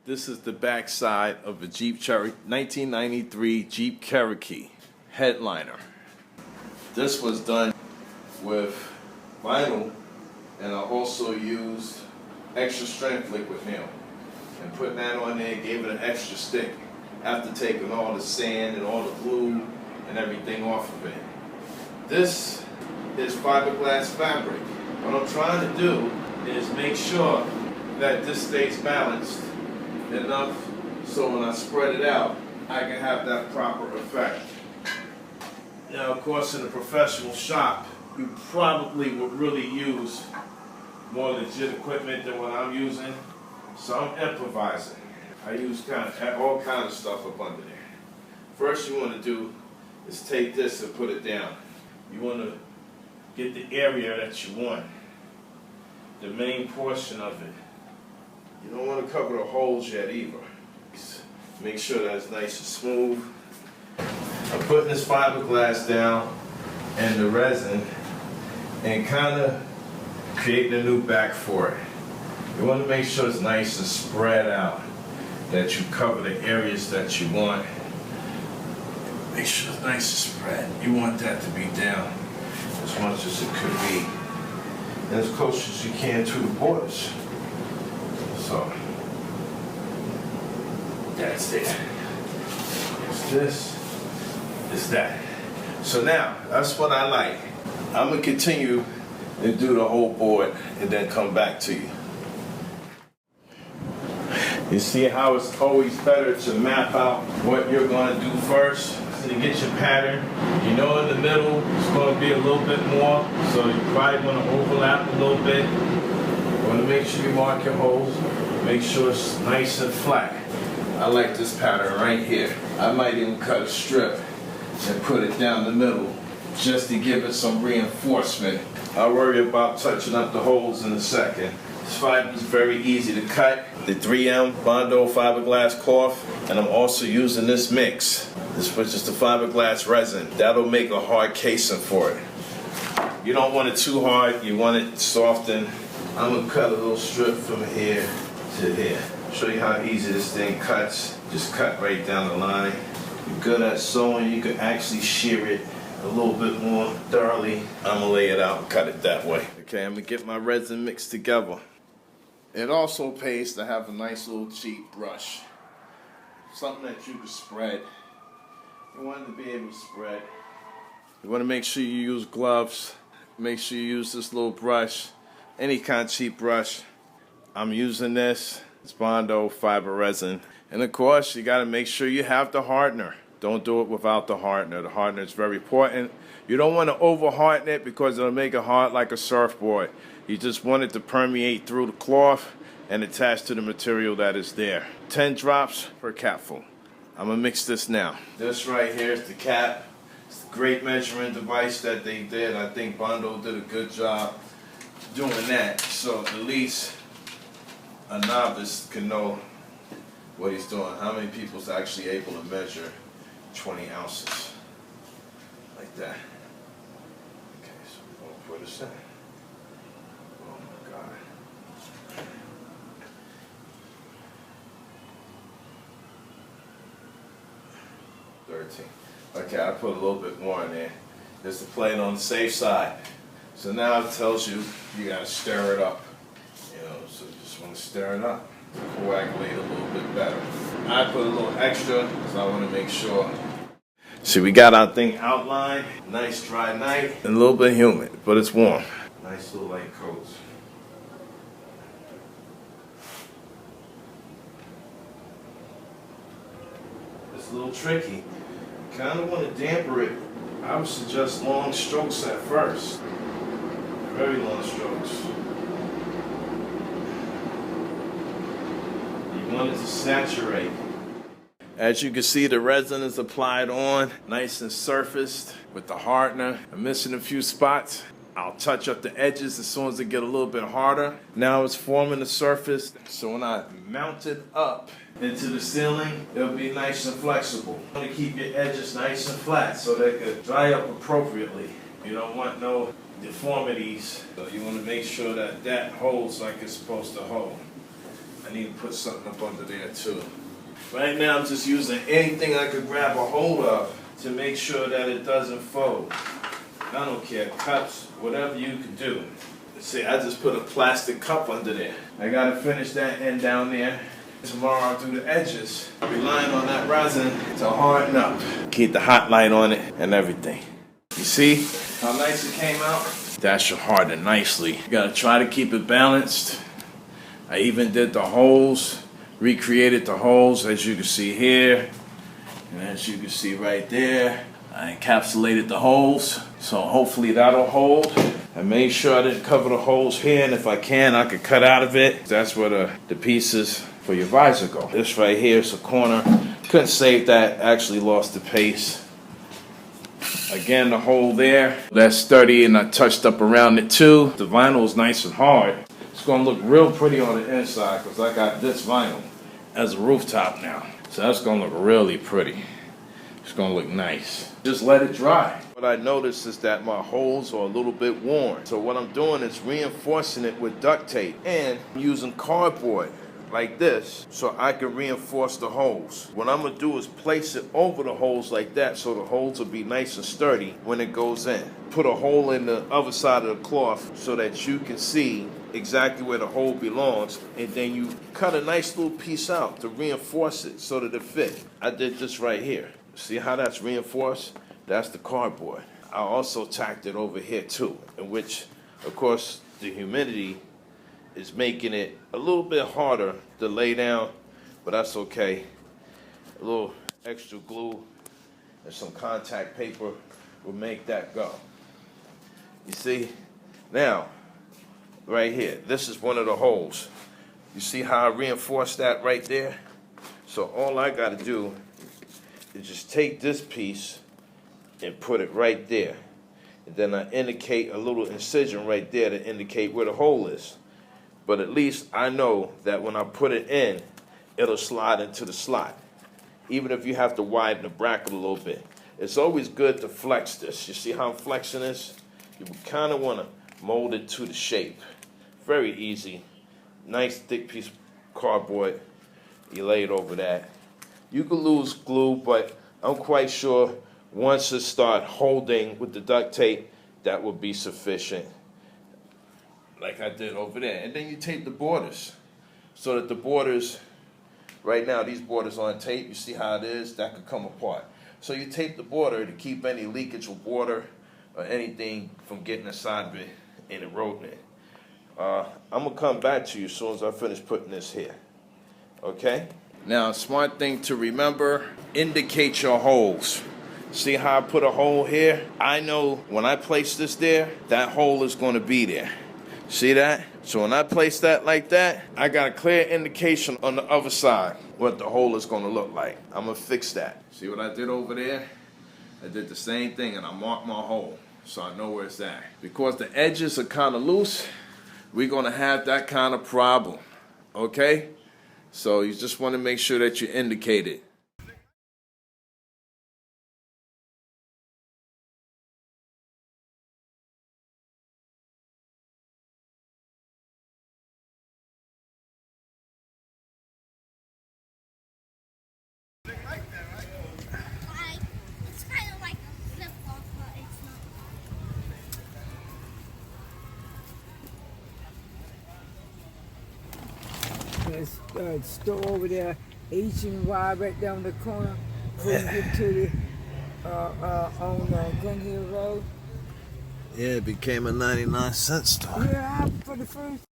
This is the back side of a Jeep Cherokee, 1993 Jeep Cherokee headliner. This was done with vinyl, and I also used extra strength liquid nail. And putting that on there gave it an extra stick after taking all the sand and all the glue and everything off of it. This is fiberglass fabric. What I'm trying to do is make sure that this stays balanced enough so when I spread it out, I can have that proper effect. Now, of course, in a professional shop, you probably would really use more legit equipment than what I'm using, so I'm improvising. I use all kinds of stuff up under there. First you want to do is take this and put it down. You want to get the area that you want, the main portion of it. You don't want to cover the holes yet either. Make sure that it's nice and smooth. I'm putting this fiberglass down and the resin and kind of creating a new back for it. You want to make sure it's nice and spread out, that you cover the areas that you want. Make sure it's nice and spread. You want that to be down as much as it could be, and as close as you can to the borders. So that's it. It's this, it's that. So now, that's what I like. I'm gonna continue and do the whole board and then come back to you. You see how it's always better to map out what you're gonna do first. So you get your pattern, you know in the middle it's gonna be a little bit more, so you probably wanna overlap a little bit. You wanna make sure you mark your holes, make sure it's nice and flat. I like this pattern right here. I might even cut a strip and put it down the middle just to give it some reinforcement. I'll worry about touching up the holes in a second. This fiber is very easy to cut. The 3M BONDO fiberglass cloth, and I'm also using this mix. This was just the fiberglass resin. That'll make a hard casing for it. You don't want it too hard, you want it softened. I'm gonna cut a little strip from here to here. Show you how easy this thing cuts. Just cut right down the line. You're good at sewing, you can actually shear it a little bit more thoroughly. I'm gonna lay it out and cut it that way. Okay, I'm gonna get my resin mixed together. It also pays to have a nice little cheap brush. Something that you can spread. You want it to be able to spread. You want to make sure you use gloves. Make sure you use this little brush. Any kind of cheap brush. I'm using this. It's BONDO fiber resin. And of course, you got to make sure you have the hardener. Don't do it without the hardener. The hardener is very important. You don't want to over harden it because it'll make it hard like a surfboard. You just want it to permeate through the cloth and attach to the material that is there. 10 drops per capful. I'm gonna mix this now. This right here is the cap. It's a great measuring device that they did. I think BONDO did a good job doing that. So at least a novice can know what he's doing. How many people's actually able to measure 20 ounces like that? Okay, so we're gonna put this in. Oh my God. 13. Okay, I put a little bit more in there just to play it on the safe side. So now it tells you you gotta stir it up. You know, so you just want to stir it up to coagulate a little bit better. I put a little extra because I want to make sure. See, we got our thing outlined. Nice dry night. And a little bit humid, but it's warm. Nice little light coats. It's a little tricky. Kind of want to damper it. I would suggest long strokes at first. Very long strokes. You want it to saturate. As you can see, the resin is applied on, nice and surfaced with the hardener. I'm missing a few spots. I'll touch up the edges as soon as they get a little bit harder. Now it's forming the surface, so when I mount it up into the ceiling, it'll be nice and flexible. You want to keep your edges nice and flat so they can dry up appropriately. You don't want no deformities, so you want to make sure that that holds like it's supposed to hold. I need to put something up under there too. Right now I'm just using anything I could grab a hold of to make sure that it doesn't fold. I don't care, cups, whatever you can do. See, I just put a plastic cup under there. I gotta finish that end down there. Tomorrow I'll do the edges, relying on that resin to harden up. Keep the hot light on it and everything. You see how nice it came out? That should harden nicely. You gotta try to keep it balanced. I even did the holes, recreated the holes as you can see here. And as you can see right there, I encapsulated the holes. So hopefully that'll hold. I made sure I didn't cover the holes here, and if I can, I could cut out of it. That's where the pieces for your visor go. This right here is a corner. Couldn't save that, actually lost the paste. Again, the hole there, that's sturdy, and I touched up around it too. The vinyl is nice and hard. It's gonna look real pretty on the inside because I got this vinyl as a rooftop now. So that's gonna look really pretty. It's gonna look nice. Just let it dry. What I noticed is that my holes are a little bit worn. So what I'm doing is reinforcing it with duct tape and using cardboard like this so I can reinforce the holes. What I'm gonna do is place it over the holes like that so the holes will be nice and sturdy when it goes in. Put a hole in the other side of the cloth so that you can see exactly where the hole belongs, and then you cut a nice little piece out to reinforce it so that it fit. I did this right here. See how that's reinforced? That's the cardboard. I also tacked it over here too, in which, of course, the humidity is making it a little bit harder to lay down, but that's okay. A little extra glue and some contact paper will make that go. You see? Now, right here, this is one of the holes. You see how I reinforced that right there? So all I gotta do is just take this piece and put it right there. And then I indicate a little incision right there to indicate where the hole is. But at least I know that when I put it in, it'll slide into the slot. Even if you have to widen the bracket a little bit. It's always good to flex this. You see how I'm flexing this? You kind of want to mold it to the shape. Very easy. Nice thick piece of cardboard. You lay it over that. You can lose glue, but I'm quite sure once it starts holding with the duct tape, that will be sufficient. Like I did over there. And then you tape the borders so that the borders, right now these borders on tape, you see how it is? That could come apart. So you tape the border to keep any leakage of water or anything from getting inside of it and eroding it. I'm going to come back to you as soon as I finish putting this here. Okay? Now, a smart thing to remember, indicate your holes. See how I put a hole here? I know when I place this there, that hole is going to be there. See that? So when I place that like that, I got a clear indication on the other side what the hole is going to look like. I'm going to fix that. See what I did over there? I did the same thing, and I marked my hole so I know where it's at. Because the edges are kind of loose, we're going to have that kind of problem. Okay? So you just want to make sure that you indicate it. It's kind of like a flip-flop, but it's not. There's a store over there, H&Y right down the corner before you get to the on Gun Hill Road. Yeah, it became a 99-cent store. Yeah, for the first